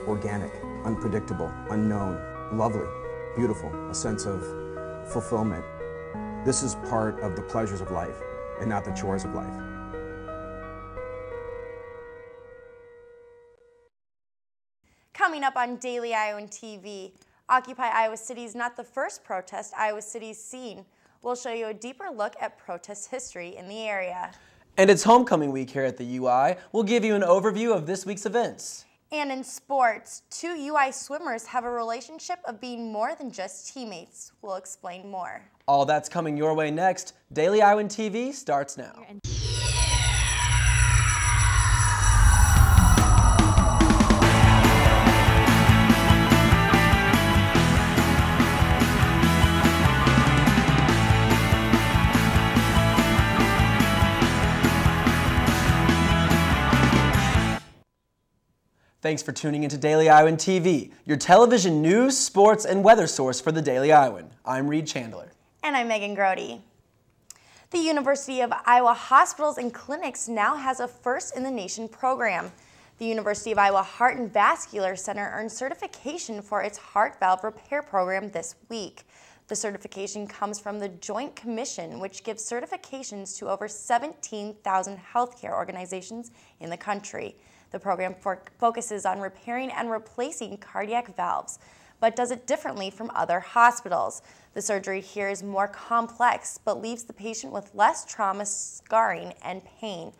organic, unpredictable, unknown, lovely, beautiful, a sense of fulfillment. This is part of the pleasures of life and not the chores of life. Coming up on Daily Iowan TV, Occupy Iowa City is not the first protest Iowa City's seen. We'll show you a deeper look at protest history in the area. And it's homecoming week here at the UI. We'll give you an overview of this week's events. And in sports, two UI swimmers have a relationship of being more than just teammates. We'll explain more. All that's coming your way next. Daily Iowan TV starts now. Thanks for tuning into Daily Iowan TV, your television news, sports, and weather source for the Daily Iowan. I'm Reed Chandler. And I'm Megan Grody. The University of Iowa Hospitals and Clinics now has a first-in-the-nation program. The University of Iowa Heart and Vascular Center earned certification for its heart valve repair program this week. The certification comes from the Joint Commission, which gives certifications to over 17,000 healthcare organizations in the country. The program focuses on repairing and replacing cardiac valves, but does it differently from other hospitals. The surgery here is more complex, but leaves the patient with less trauma, scarring, and pain.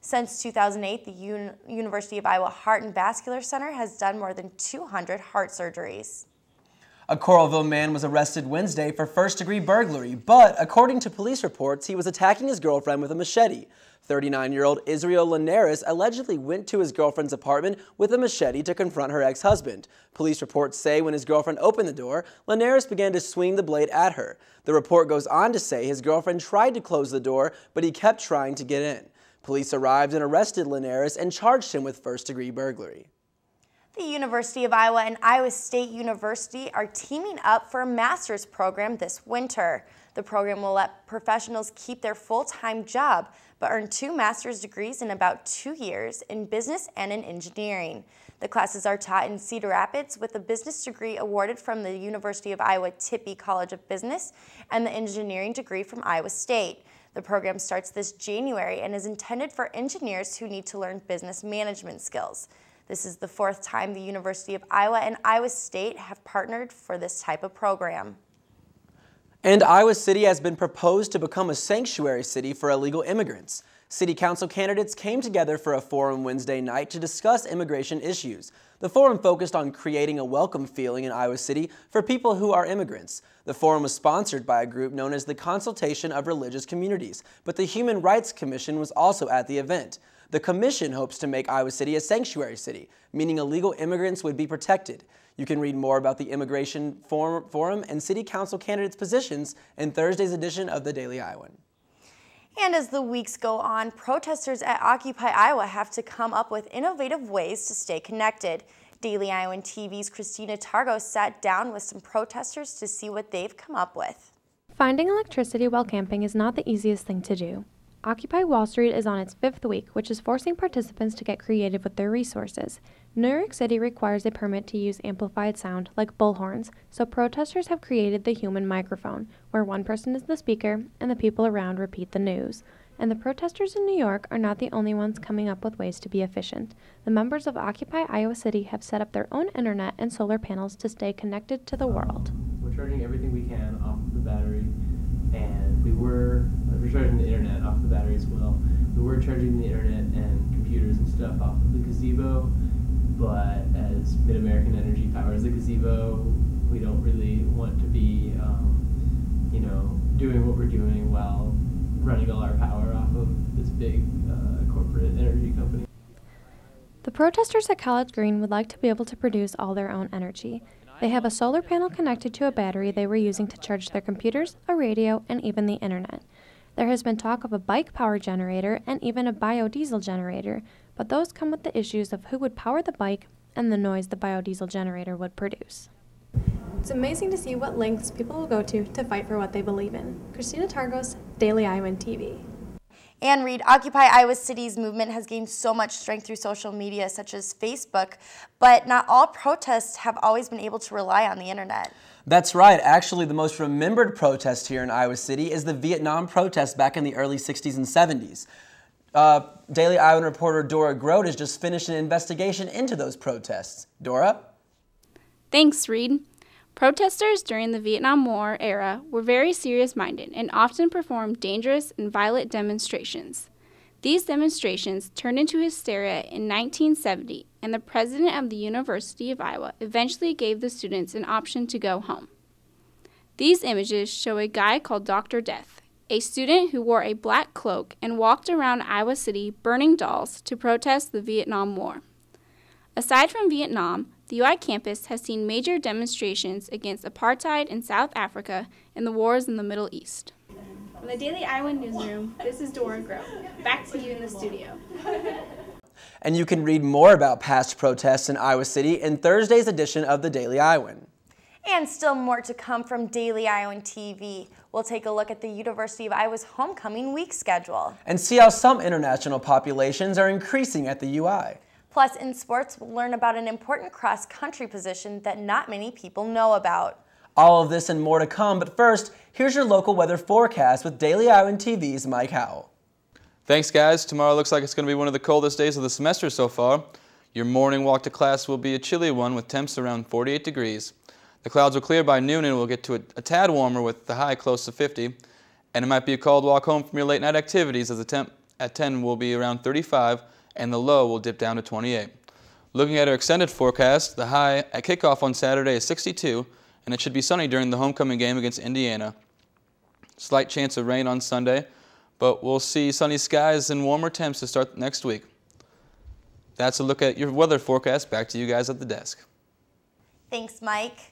Since 2008, the University of Iowa Heart and Vascular Center has done more than 200 heart surgeries. A Coralville man was arrested Wednesday for first-degree burglary, but according to police reports, he was attacking his girlfriend with a machete. 39-year-old Israel Linares allegedly went to his girlfriend's apartment with a machete to confront her ex-husband. Police reports say when his girlfriend opened the door, Linares began to swing the blade at her. The report goes on to say his girlfriend tried to close the door, but he kept trying to get in. Police arrived and arrested Linares and charged him with first-degree burglary. The University of Iowa and Iowa State University are teaming up for a master's program this winter. The program will let professionals keep their full-time job, but earn 2 master's degrees in about 2 years in business and in engineering. The classes are taught in Cedar Rapids with a business degree awarded from the University of Iowa Tippie College of Business and the engineering degree from Iowa State. The program starts this January and is intended for engineers who need to learn business management skills. This is the 4th time the University of Iowa and Iowa State have partnered for this type of program. And Iowa City has been proposed to become a sanctuary city for illegal immigrants. City Council candidates came together for a forum Wednesday night to discuss immigration issues. The forum focused on creating a welcome feeling in Iowa City for people who are immigrants. The forum was sponsored by a group known as the Consultation of Religious Communities, but the Human Rights Commission was also at the event. The commission hopes to make Iowa City a sanctuary city, meaning illegal immigrants would be protected. You can read more about the Immigration Forum and City Council candidates' positions in Thursday's edition of the Daily Iowan. And as the weeks go on, protesters at Occupy Iowa have to come up with innovative ways to stay connected. Daily Iowan TV's Christina Targo sat down with some protesters to see what they've come up with. Finding electricity while camping is not the easiest thing to do. Occupy Wall Street is on its 5th week, which is forcing participants to get creative with their resources. New York City requires a permit to use amplified sound, like bullhorns, so protesters have created the human microphone, where one person is the speaker and the people around repeat the news. And the protesters in New York are not the only ones coming up with ways to be efficient. The members of Occupy Iowa City have set up their own internet and solar panels to stay connected to the world. We're charging everything we can off of the battery, and we're charging the internet off the battery as well. We were charging the internet and computers and stuff off of the gazebo, but as Mid-American Energy powers the gazebo, we don't really want to be, doing what we're doing while running all our power off of this big corporate energy company. The protesters at College Green would like to be able to produce all their own energy. They have a solar panel connected to a battery they were using to charge their computers, a radio, and even the internet. There has been talk of a bike power generator and even a biodiesel generator, but those come with the issues of who would power the bike and the noise the biodiesel generator would produce. It's amazing to see what lengths people will go to fight for what they believe in. Christina Targos, Daily Iowan TV. And Reed, Occupy Iowa City's movement has gained so much strength through social media such as Facebook, but not all protests have always been able to rely on the internet. That's right. Actually, the most remembered protest here in Iowa City is the Vietnam protest back in the early 60s and 70s. Daily Iowan reporter Dora Grote has just finished an investigation into those protests. Dora? Thanks, Reed. Protesters during the Vietnam War era were very serious-minded and often performed dangerous and violent demonstrations. These demonstrations turned into hysteria in 1970, and the president of the University of Iowa eventually gave the students an option to go home. These images show a guy called Dr. Death, a student who wore a black cloak and walked around Iowa City burning dolls to protest the Vietnam War. Aside from Vietnam, the UI campus has seen major demonstrations against apartheid in South Africa and the wars in the Middle East. From the Daily Iowan newsroom, this is Dora Grote. Back to you in the studio. And you can read more about past protests in Iowa City in Thursday's edition of the Daily Iowan. And still more to come from Daily Iowan TV. We'll take a look at the University of Iowa's homecoming week schedule. And see how some international populations are increasing at the UI. Plus, in sports, we'll learn about an important cross-country position that not many people know about. All of this and more to come, but first, here's your local weather forecast with Daily Iowan TV's Mike Howell. Thanks, guys. Tomorrow looks like it's going to be one of the coldest days of the semester so far. Your morning walk to class will be a chilly one with temps around 48 degrees. The clouds will clear by noon and we'll get to a tad warmer with the high close to 50. And it might be a cold walk home from your late night activities as the temp at 10 will be around 35 and the low will dip down to 28. Looking at our extended forecast, the high at kickoff on Saturday is 62 and it should be sunny during the homecoming game against Indiana. Slight chance of rain on Sunday, but we'll see sunny skies and warmer temps to start next week. That's a look at your weather forecast. Back to you guys at the desk. Thanks, Mike.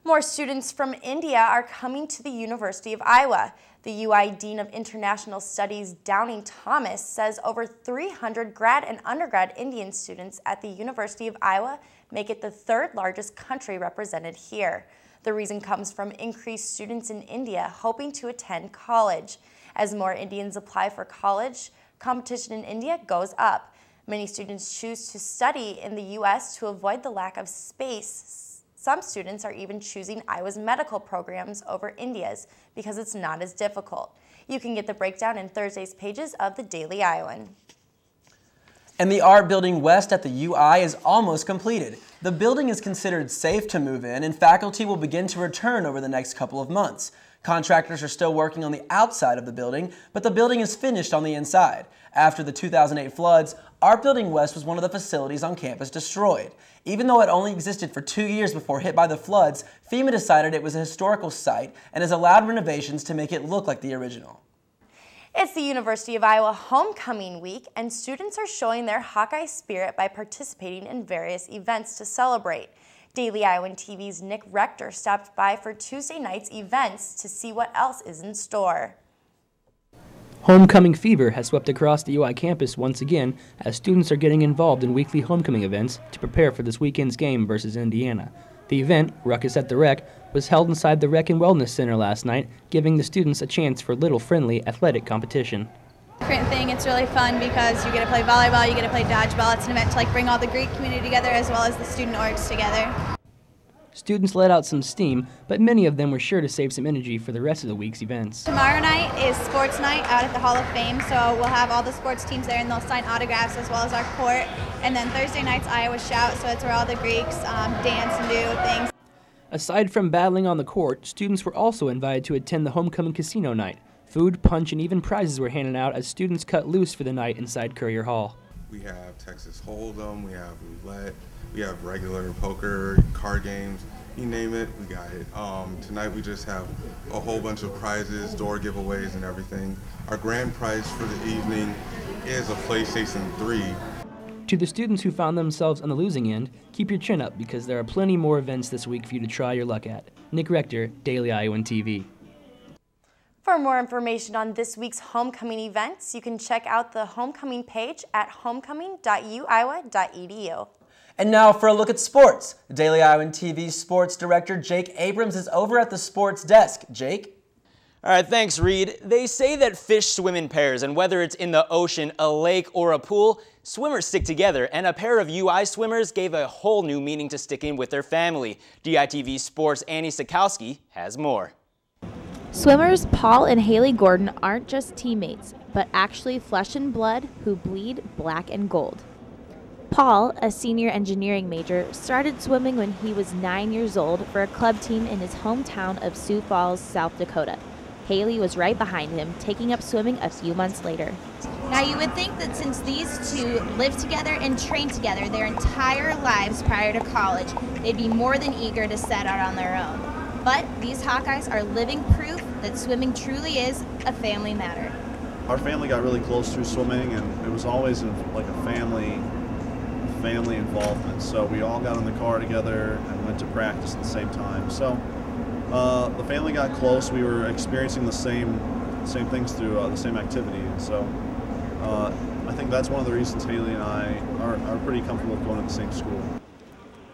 More students from India are coming to the University of Iowa. The UI Dean of International Studies, Downing Thomas, says over 300 grad and undergrad Indian students at the University of Iowa make it the third largest country represented here. The reason comes from increased students in India hoping to attend college. As more Indians apply for college, competition in India goes up. Many students choose to study in the U.S. to avoid the lack of space. Some students are even choosing Iowa's medical programs over India's because it's not as difficult. You can get the breakdown in Thursday's pages of the Daily Iowan. And the Art Building West at the UI is almost completed. The building is considered safe to move in and faculty will begin to return over the next couple of months. Contractors are still working on the outside of the building, but the building is finished on the inside. After the 2008 floods, Art Building West was one of the facilities on campus destroyed. Even though it only existed for 2 years before hit by the floods, FEMA decided it was a historical site and has allowed renovations to make it look like the original. It's the University of Iowa homecoming week, and students are showing their Hawkeye spirit by participating in various events to celebrate. Daily Iowan TV's Nick Rector stopped by for Tuesday night's events to see what else is in store. Homecoming fever has swept across the UI campus once again as students are getting involved in weekly homecoming events to prepare for this weekend's game versus Indiana. The event, Ruckus at the Rec, was held inside the Rec and Wellness Center last night, giving the students a chance for little friendly athletic competition. Different thing, it's really fun because you get to play volleyball, you get to play dodgeball. It's an event to bring all the Greek community together as well as the student orgs together. Students let out some steam, but many of them were sure to save some energy for the rest of the week's events. Tomorrow night is sports night out at the Hall of Fame, so we'll have all the sports teams there and they'll sign autographs as well as our court. And then Thursday night's Iowa Shout, so it's where all the Greeks dance and do things. Aside from battling on the court, students were also invited to attend the homecoming casino night. Food, punch, and even prizes were handed out as students cut loose for the night inside Courier Hall. We have Texas Hold'em, we have roulette, we have regular poker, card games, you name it, we got it. Tonight we just have a whole bunch of prizes, door giveaways, and everything. Our grand prize for the evening is a PlayStation 3. To the students who found themselves on the losing end, keep your chin up because there are plenty more events this week for you to try your luck at. Nick Rector, Daily Iowan TV. For more information on this week's homecoming events, you can check out the homecoming page at homecoming.uiowa.edu. And now for a look at sports. Daily Iowan TV sports director Jake Abrams is over at the sports desk. Jake? All right, thanks, Reed. They say that fish swim in pairs, and whether it's in the ocean, a lake, or a pool, swimmers stick together, and a pair of UI swimmers gave a whole new meaning to sticking with their family. DITV Sports' Annie Sikowski has more. Swimmers Paul and Haley Gordon aren't just teammates, but actually flesh and blood who bleed black and gold. Paul, a senior engineering major, started swimming when he was 9 years old for a club team in his hometown of Sioux Falls, South Dakota. Haley was right behind him, taking up swimming a few months later. Now you would think that since these two lived together and trained together their entire lives prior to college, they'd be more than eager to set out on their own. But these Hawkeyes are living proof that swimming truly is a family matter. Our family got really close through swimming, and it was always like a family involvement. So we all got in the car together and went to practice at the same time. So the family got close. We were experiencing the same things through the same activity. And so I think that's one of the reasons Haley and I are pretty comfortable with going to the same school.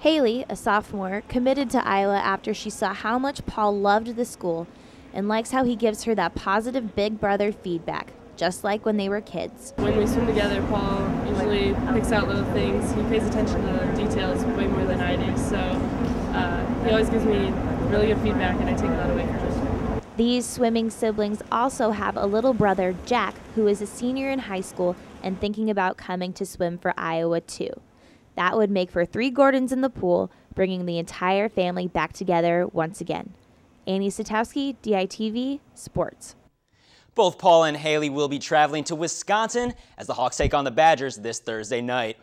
Haley, a sophomore, committed to Iowa after she saw how much Paul loved the school and likes how he gives her that positive big brother feedback, just like when they were kids. When we swim together, Paul usually picks out little things. He pays attention to the details way more than I do, so he always gives me really good feedback, and I take a lot away from it. These swimming siblings also have a little brother, Jack, who is a senior in high school and thinking about coming to swim for Iowa too. That would make for 3 Gordons in the pool, bringing the entire family back together once again. Annie Satowski, DITV Sports. Both Paul and Haley will be traveling to Wisconsin as the Hawks take on the Badgers this Thursday night.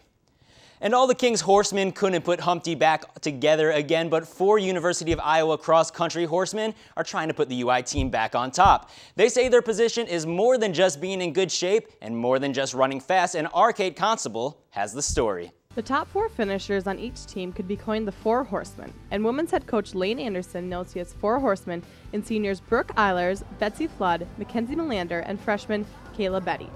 And all the King's horsemen couldn't put Humpty back together again, but 4 University of Iowa cross-country horsemen are trying to put the UI team back on top. They say their position is more than just being in good shape and more than just running fast, and our Kate Constable has the story. The top 4 finishers on each team could be coined the 4 horsemen, and women's head coach Lane Anderson knows he has 4 horsemen in seniors Brooke Eilers, Betsy Flood, Mackenzie Melander, and freshman Kayla Betty.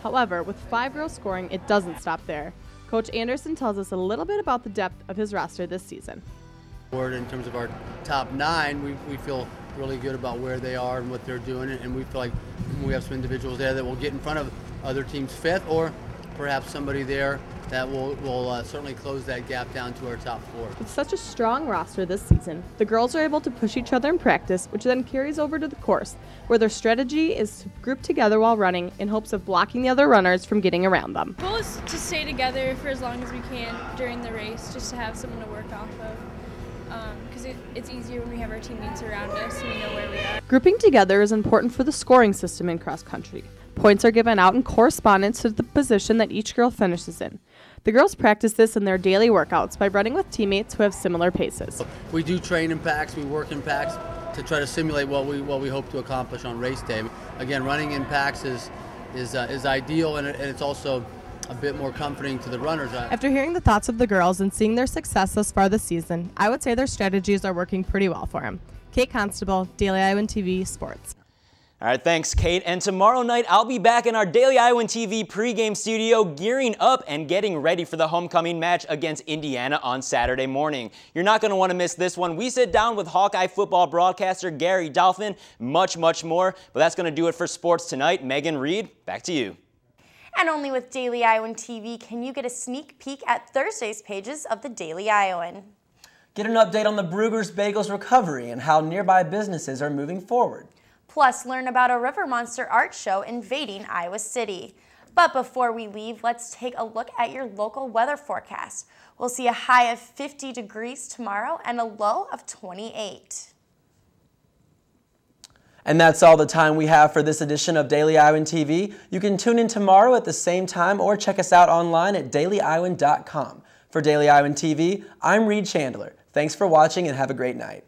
However, with 5 girls scoring, it doesn't stop there. Coach Anderson tells us a little bit about the depth of his roster this season. In terms of our top 9, we feel really good about where they are and what they're doing, and we feel like we have some individuals there that will get in front of other teams' 5th, or perhaps somebody there that will certainly close that gap down to our top 4. With such a strong roster this season, the girls are able to push each other in practice, which then carries over to the course, where their strategy is to group together while running in hopes of blocking the other runners from getting around them. The goal is to stay together for as long as we can during the race, just to have someone to work off of. Because it's easier when we have our teammates around us and we know where we are. Grouping together is important for the scoring system in cross country. Points are given out in correspondence to the position that each girl finishes in. The girls practice this in their daily workouts by running with teammates who have similar paces. We do train in packs, we work in packs to try to simulate what we hope to accomplish on race day. Again, running in packs is ideal, and it's also a bit more comforting to the runners. After hearing the thoughts of the girls and seeing their success thus far this season, I would say their strategies are working pretty well for them. Kate Constable, Daily Iowan TV Sports. All right, thanks, Kate. And tomorrow night, I'll be back in our Daily Iowan TV pregame studio gearing up and getting ready for the homecoming match against Indiana on Saturday morning. You're not going to want to miss this one. We sit down with Hawkeye football broadcaster Gary Dolphin, much more. But that's going to do it for sports tonight. Megan Reed, back to you. And only with Daily Iowan TV can you get a sneak peek at Thursday's pages of the Daily Iowan. Get an update on the Brugger's Bagels recovery and how nearby businesses are moving forward. Plus, learn about a river monster art show invading Iowa City. But before we leave, let's take a look at your local weather forecast. We'll see a high of 50 degrees tomorrow and a low of 28. And that's all the time we have for this edition of Daily Iowan TV. You can tune in tomorrow at the same time or check us out online at dailyiowan.com. For Daily Iowan TV, I'm Reed Chandler. Thanks for watching and have a great night.